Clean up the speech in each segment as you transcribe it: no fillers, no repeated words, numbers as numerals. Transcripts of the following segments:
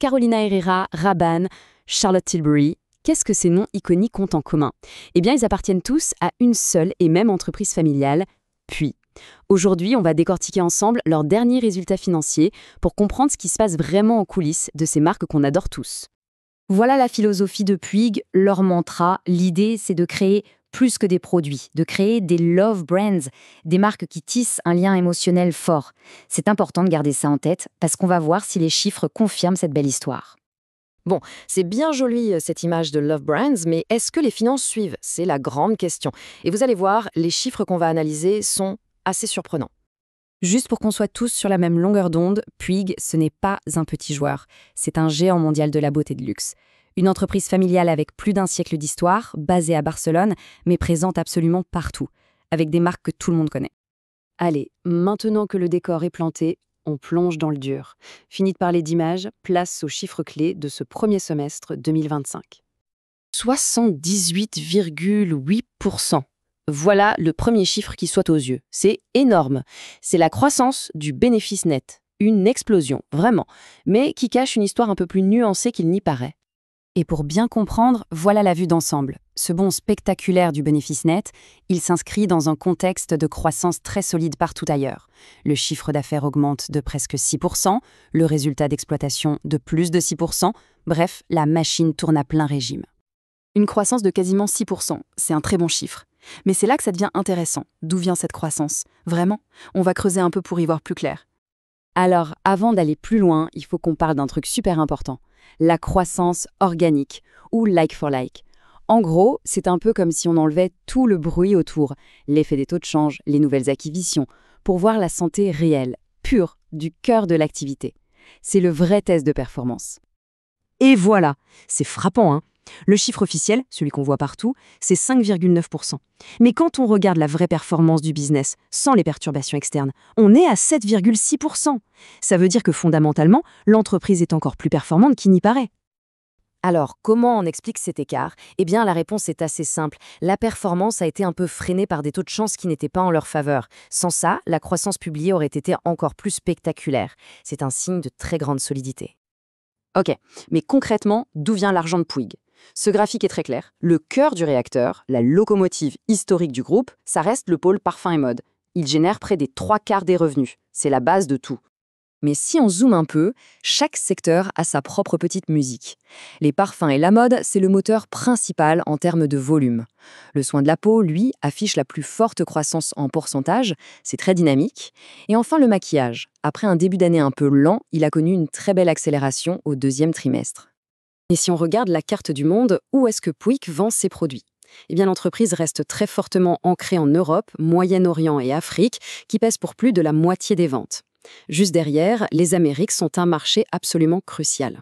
Carolina Herrera, Rabanne, Charlotte Tilbury. Qu'est-ce que ces noms iconiques ont en commun? Eh bien, ils appartiennent tous à une seule et même entreprise familiale, Puy. Aujourd'hui, on va décortiquer ensemble leurs derniers résultats financiers pour comprendre ce qui se passe vraiment en coulisses de ces marques qu'on adore tous. Voilà la philosophie de Puig, leur mantra. L'idée, c'est de créer plus que des produits, de créer des love brands, des marques qui tissent un lien émotionnel fort. C'est important de garder ça en tête parce qu'on va voir si les chiffres confirment cette belle histoire. Bon, c'est bien joli cette image de Love Brands, mais est-ce que les finances suivent? C'est la grande question. Et vous allez voir, les chiffres qu'on va analyser sont assez surprenants. Juste pour qu'on soit tous sur la même longueur d'onde, Puig, ce n'est pas un petit joueur. C'est un géant mondial de la beauté de luxe. Une entreprise familiale avec plus d'un siècle d'histoire, basée à Barcelone, mais présente absolument partout, avec des marques que tout le monde connaît. Allez, maintenant que le décor est planté, on plonge dans le dur. Fini de parler d'images, place aux chiffres clés de ce premier semestre 2025. 78,8%. Voilà le premier chiffre qui saute aux yeux. C'est énorme. C'est la croissance du bénéfice net. Une explosion, vraiment, mais qui cache une histoire un peu plus nuancée qu'il n'y paraît. Et pour bien comprendre, voilà la vue d'ensemble. Ce bond spectaculaire du bénéfice net, il s'inscrit dans un contexte de croissance très solide partout ailleurs. Le chiffre d'affaires augmente de presque 6%, le résultat d'exploitation de plus de 6%, bref, la machine tourne à plein régime. Une croissance de quasiment 6%, c'est un très bon chiffre. Mais c'est là que ça devient intéressant. D'où vient cette croissance? Vraiment? On va creuser un peu pour y voir plus clair. Alors, avant d'aller plus loin, il faut qu'on parle d'un truc super important. La croissance organique, ou like for like. En gros, c'est un peu comme si on enlevait tout le bruit autour, l'effet des taux de change, les nouvelles acquisitions, pour voir la santé réelle, pure, du cœur de l'activité. C'est le vrai test de performance. Et voilà, c'est frappant, hein. Le chiffre officiel, celui qu'on voit partout, c'est 5,9%. Mais quand on regarde la vraie performance du business, sans les perturbations externes, on est à 7,6%. Ça veut dire que fondamentalement, l'entreprise est encore plus performante qu'il n'y paraît. Alors, comment on explique cet écart? Eh bien, la réponse est assez simple. La performance a été un peu freinée par des taux de chance qui n'étaient pas en leur faveur. Sans ça, la croissance publiée aurait été encore plus spectaculaire. C'est un signe de très grande solidité. Ok, mais concrètement, d'où vient l'argent de Puig? Ce graphique est très clair. Le cœur du réacteur, la locomotive historique du groupe, ça reste le pôle parfum et mode. Il génère près des 3/4 des revenus. C'est la base de tout. Mais si on zoome un peu, chaque secteur a sa propre petite musique. Les parfums et la mode, c'est le moteur principal en termes de volume. Le soin de la peau, lui, affiche la plus forte croissance en pourcentage, c'est très dynamique. Et enfin le maquillage. Après un début d'année un peu lent, il a connu une très belle accélération au deuxième trimestre. Et si on regarde la carte du monde, où est-ce que Puig vend ses produits? Eh bien, l'entreprise reste très fortement ancrée en Europe, Moyen-Orient et Afrique, qui pèsent pour plus de la moitié des ventes. Juste derrière, les Amériques sont un marché absolument crucial.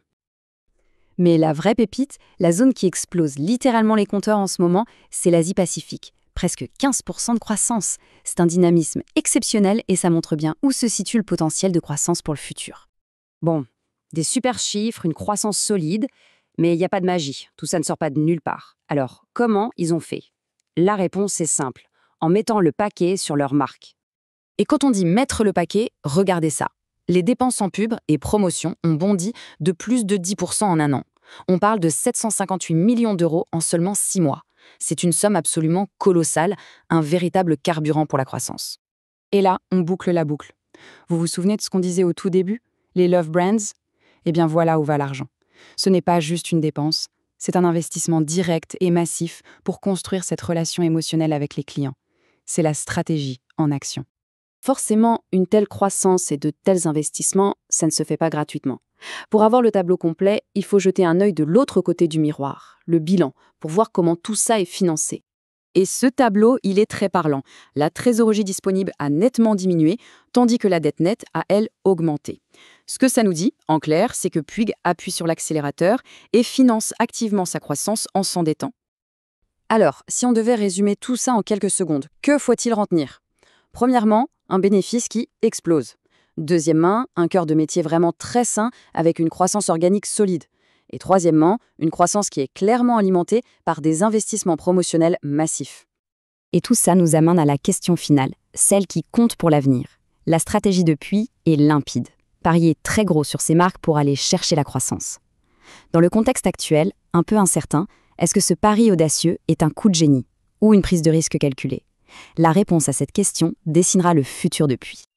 Mais la vraie pépite, la zone qui explose littéralement les compteurs en ce moment, c'est l'Asie-Pacifique. Presque 15% de croissance. C'est un dynamisme exceptionnel et ça montre bien où se situe le potentiel de croissance pour le futur. Bon, des super chiffres, une croissance solide, mais il n'y a pas de magie. Tout ça ne sort pas de nulle part. Alors, comment ils ont fait? La réponse est simple, en mettant le paquet sur leur marque. Et quand on dit mettre le paquet, regardez ça. Les dépenses en pub et promotion ont bondi de plus de 10% en un an. On parle de 758 millions d'euros en seulement 6 mois. C'est une somme absolument colossale, un véritable carburant pour la croissance. Et là, on boucle la boucle. Vous vous souvenez de ce qu'on disait au tout début? Les love brands? Eh bien voilà où va l'argent. Ce n'est pas juste une dépense, c'est un investissement direct et massif pour construire cette relation émotionnelle avec les clients. C'est la stratégie en action. Forcément, une telle croissance et de tels investissements, ça ne se fait pas gratuitement. Pour avoir le tableau complet, il faut jeter un œil de l'autre côté du miroir, le bilan, pour voir comment tout ça est financé. Et ce tableau, il est très parlant. La trésorerie disponible a nettement diminué, tandis que la dette nette a, elle, augmenté. Ce que ça nous dit, en clair, c'est que Puig appuie sur l'accélérateur et finance activement sa croissance en s'endettant. Alors, si on devait résumer tout ça en quelques secondes, que faut-il retenir? Premièrement, un bénéfice qui explose. Deuxièmement, un cœur de métier vraiment très sain avec une croissance organique solide. Et troisièmement, une croissance qui est clairement alimentée par des investissements promotionnels massifs. Et tout ça nous amène à la question finale, celle qui compte pour l'avenir. La stratégie de Puig est limpide. parier très gros sur ces marques pour aller chercher la croissance. Dans le contexte actuel, un peu incertain, est-ce que ce pari audacieux est un coup de génie ou une prise de risque calculée? La réponse à cette question dessinera le futur de Puig.